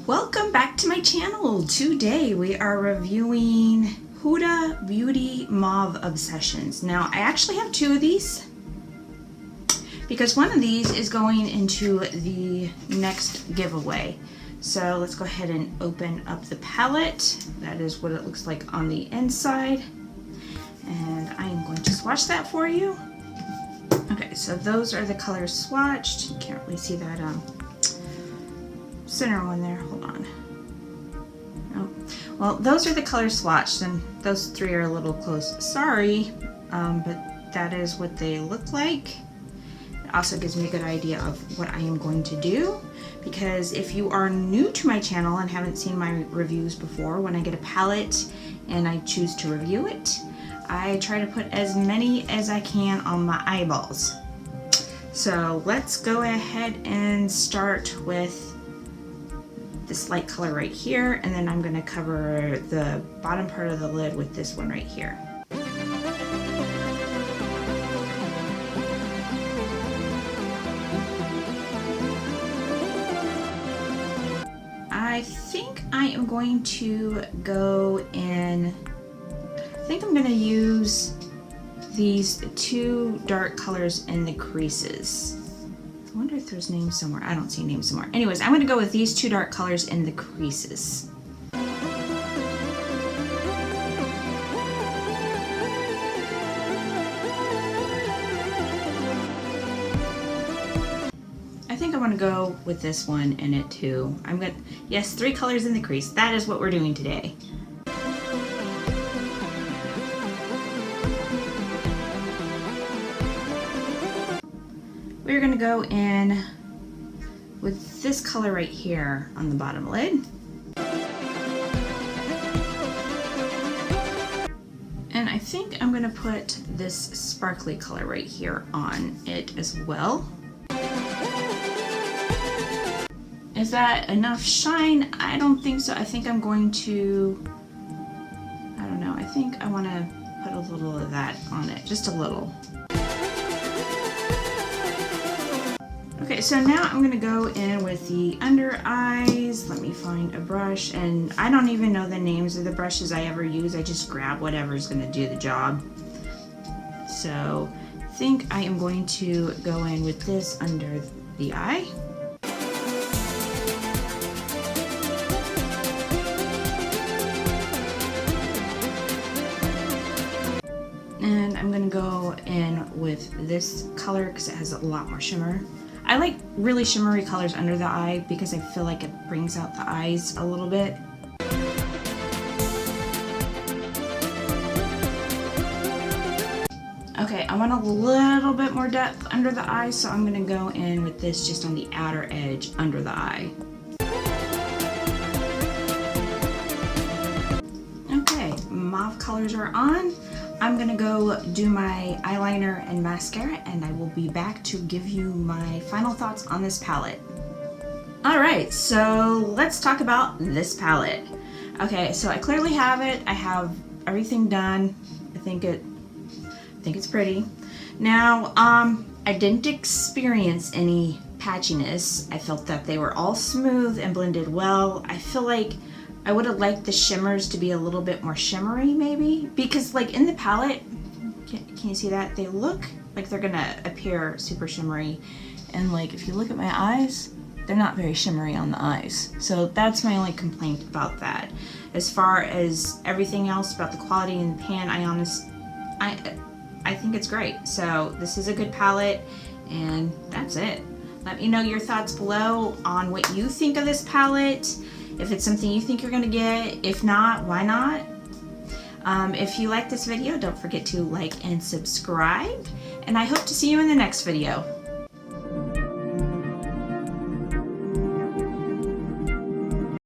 Welcome back to my channel. Today we are reviewing Huda Beauty Mauve Obsessions. Now I actually have two of these because one of these is going into the next giveaway. So let's go ahead and open up the palette. That is what it looks like on the inside. And I am going to swatch that for you. Okay, so those are the colors swatched. You can't really see that center one there. Hold on. Oh, well, those are the colors swatched, and those three are a little close. Sorry, but that is what they look like. It also gives me a good idea of what I am going to do, because if you are new to my channel and haven't seen my reviews before, when I get a palette and I choose to review it, I try to put as many as I can on my eyeballs. So let's go ahead and start with this light color right here, and then I'm going to cover the bottom part of the lid with this one right here. I think I am going to go in, I think I'm going to use these two dark colors in the creases. I wonder if there's names somewhere. I don't see names somewhere. Anyways, I'm going to go with these two dark colors in the creases. I think I want to go with this one in it too. Yes, three colors in the crease. That is what we're doing today. We're going to go in with this color right here on the bottom lid. And I think I'm going to put this sparkly color right here on it as well. Is that enough shine? I don't think so. I think I'm going to, I don't know, I think I want to put a little of that on it, just a little. Okay, so now I'm gonna go in with the under eyes. Let me find a brush, and I don't even know the names of the brushes I ever use. I just grab whatever's gonna do the job. So I think I am going to go in with this under the eye. And I'm gonna go in with this color because it has a lot more shimmer. I like really shimmery colors under the eye because I feel like it brings out the eyes a little bit. Okay, I want a little bit more depth under the eye, so I'm going to go in with this just on the outer edge under the eye. Okay, mauve colors are on. I'm gonna go do my eyeliner and mascara, and I will be back to give you my final thoughts on this palette. Alright, so let's talk about this palette. Okay, so I clearly have it. I have everything done. I think it's pretty. Now, I didn't experience any patchiness. I felt that they were all smooth and blended well. I feel like I would have liked the shimmers to be a little bit more shimmery maybe, because like in the palette, can you see that? They look like they're gonna appear super shimmery, and like if you look at my eyes, they're not very shimmery on the eyes. So that's my only complaint about that. As far as everything else about the quality in the pan, I think it's great. So this is a good palette, and that's it. Let me know your thoughts below on what you think of this palette. If it's something you think you're gonna get. If not, why not? If you like this video, don't forget to like and subscribe, and I hope to see you in the next video.